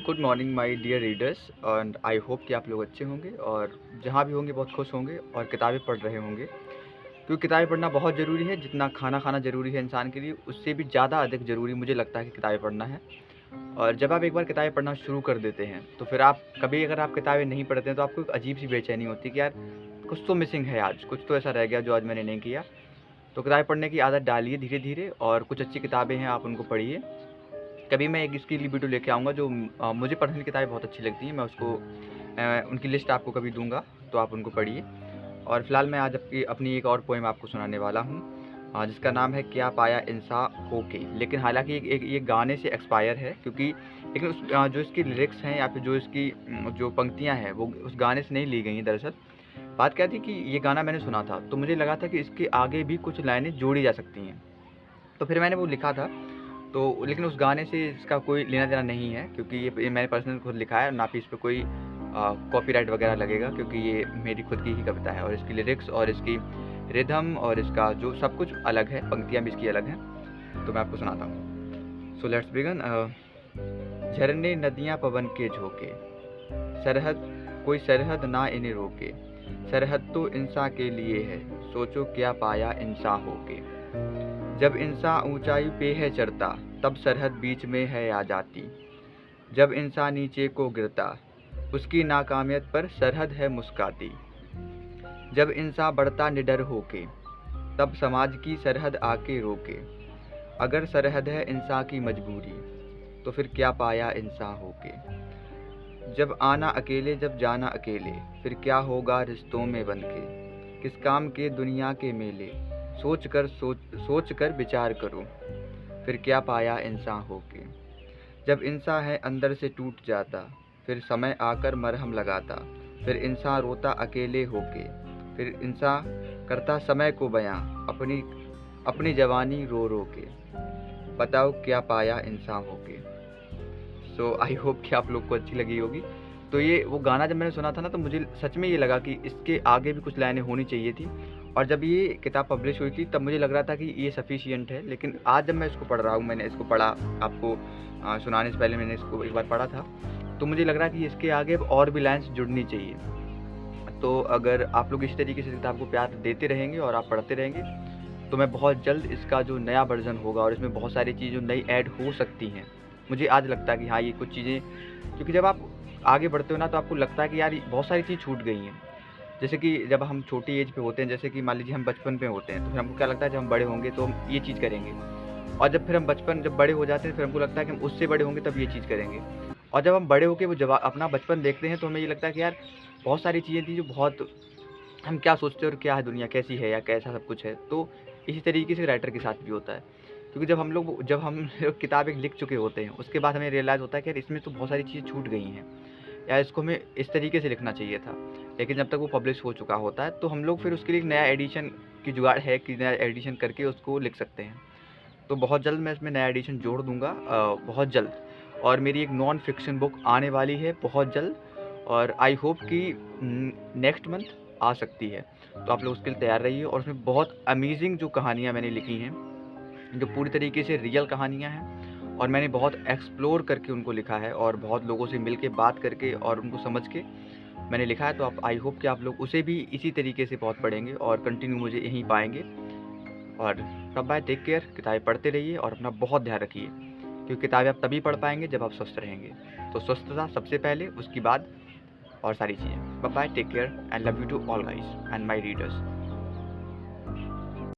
Good morning my dear readers and I hope कि आप लोग अच्छे होंगे और जहाँ भी होंगे बहुत खुश होंगे और किताबें पढ़ रहे होंगे, क्योंकि किताबें पढ़ना बहुत ज़रूरी है। जितना खाना खाना ज़रूरी है इंसान के लिए, उससे भी ज़्यादा अधिक ज़रूरी मुझे लगता है कि किताबें पढ़ना है। और जब आप एक बार किताबें पढ़ना शुरू कर देते हैं तो फिर आप कभी अगर आप किताबें नहीं पढ़ते हैं तो आपको एक अजीब सी बेचैनी होती है कि यार कुछ तो मिसिंग है, आज कुछ तो ऐसा रह गया जो आज मैंने नहीं किया। तो किताबें पढ़ने की आदत डालिए धीरे धीरे, और कुछ अच्छी किताबें हैं आप उनको पढ़िए। कभी मैं एक इसके लिए वीडियो लेके आऊँगा जो मुझे पर्सनली किताबें बहुत अच्छी लगती हैं, मैं उसको उनकी लिस्ट आपको कभी दूँगा, तो आप उनको पढ़िए। और फिलहाल मैं आज अपनी एक और पोएम आपको सुनाने वाला हूँ, जिसका नाम है क्या पाया इंसान होके। लेकिन हालाँकि ये गाने से एक्सपायर है, क्योंकि लेकिन जो इसकी लिरिक्स हैं या फिर जो इसकी जो पंक्तियाँ हैं वो उस गाने से नहीं ली गई हैं। दरअसल बात क्या थी कि ये गाना मैंने सुना था तो मुझे लगा था कि इसके आगे भी कुछ लाइनें जोड़ी जा सकती हैं, तो फिर मैंने वो लिखा था। तो लेकिन उस गाने से इसका कोई लेना-देना नहीं है, क्योंकि ये मैंने पर्सनल खुद लिखा है, ना कि इस पे कोई कॉपीराइट वगैरह लगेगा, क्योंकि ये मेरी खुद की ही कविता है और इसकी लिरिक्स और इसकी रिदम और इसका जो सब कुछ अलग है, पंक्तियाँ भी इसकी अलग हैं। तो मैं आपको सुनाता हूँ। So let's begin. झरने नदियाँ पवन के झोंके, सरहद कोई सरहद ना इन्हें रोके, सरहद तो इंसान के लिए है, सोचो क्या पाया इंसान होके। जब इंसान ऊंचाई पे है चढ़ता, तब सरहद बीच में है आ जाती। जब इंसान नीचे को गिरता, उसकी नाकामियत पर सरहद है मुस्काती। जब इंसान बढ़ता निडर होके, तब समाज की सरहद आके रोके। अगर सरहद है इंसान की मजबूरी, तो फिर क्या पाया इंसान होके। जब आना अकेले जब जाना अकेले, फिर क्या होगा रिश्तों में बंध के। किस काम के दुनिया के मेले, सोच कर विचार करो, फिर क्या पाया इंसान होके। जब इंसान है अंदर से टूट जाता, फिर समय आकर मरहम लगाता। फिर इंसान रोता अकेले होके, फिर इंसान करता समय को बयां, अपनी अपनी जवानी रो रो के। बताओ क्या पाया इंसान होके। सो आई होप कि आप लोग को अच्छी लगी होगी। तो ये वो गाना जब मैंने सुना था ना, तो मुझे सच में ये लगा कि इसके आगे भी कुछ लाइनें होनी चाहिए थी। और जब ये किताब पब्लिश हुई थी तब मुझे लग रहा था कि ये सफिशिएंट है, लेकिन आज जब मैं इसको पढ़ रहा हूँ, मैंने इसको पढ़ा, आपको सुनाने से पहले मैंने इसको एक बार पढ़ा था, तो मुझे लग रहा है कि इसके आगे अब और भी लाइन्स जुड़नी चाहिए। तो अगर आप लोग इसी तरीके से किताब को प्यार देते रहेंगे और आप पढ़ते रहेंगे, तो मैं बहुत जल्द इसका जो नया वर्ज़न होगा और इसमें बहुत सारी चीज़ें नई ऐड हो सकती हैं। मुझे आज लगता है कि हाँ, ये कुछ चीज़ें, क्योंकि जब आप आगे बढ़ते हो ना तो आपको लगता है कि यार बहुत सारी चीज़ छूट गई हैं। जैसे कि जब हम छोटी एज पे होते हैं, जैसे कि मान लीजिए हम बचपन में होते हैं, तो फिर हमको क्या लगता है जब हम बड़े होंगे तो हम ये चीज़ करेंगे। और जब फिर हम जब बड़े हो जाते हैं, फिर हमको लगता है कि हम उससे बड़े होंगे तब ये चीज़ करेंगे। और जब हम बड़े होके वो अपना बचपन देखते हैं तो हमें ये लगता है कि यार बहुत सारी चीज़ें थी जो बहुत, हम क्या सोचते हैं और क्या है, दुनिया कैसी है या कैसा सब कुछ है। तो इसी तरीके से राइटर के साथ भी होता है, क्योंकि जब हम लोग किताब एक लिख चुके होते हैं, उसके बाद हमें रियलाइज़ होता है कि यार इसमें तो बहुत सारी चीज़ें छूट गई हैं, या इसको हमें इस तरीके से लिखना चाहिए था। लेकिन जब तक वो पब्लिश हो चुका होता है तो हम लोग फिर उसके लिए एक नया एडिशन की जुगाड़ है कि नया एडिशन करके उसको लिख सकते हैं। तो बहुत जल्द मैं इसमें नया एडिशन जोड़ दूँगा, बहुत जल्द। और मेरी एक नॉन फिक्शन बुक आने वाली है बहुत जल्द, और आई होप कि नेक्स्ट मंथ आ सकती है। तो आप लोग उसके लिए तैयार रहिए। और उसमें बहुत अमेजिंग जो कहानियाँ मैंने लिखी हैं, जो पूरी तरीके से रियल कहानियाँ हैं, और मैंने बहुत एक्सप्लोर करके उनको लिखा है और बहुत लोगों से मिल के बात करके और उनको समझ के मैंने लिखा है। तो आप आई होप कि आप लोग उसे भी इसी तरीके से बहुत पढ़ेंगे और कंटिन्यू मुझे यहीं पाएँगे। और तब बाय, टेक केयर, किताबें पढ़ते रहिए और अपना बहुत ध्यान रखिए, क्योंकि किताबें आप तभी पढ़ पाएँगे जब आप स्वस्थ रहेंगे। तो स्वस्थता सबसे पहले, उसके बाद और सारी चीज़ें। Bye bye, take care and love you to all guys and my readers.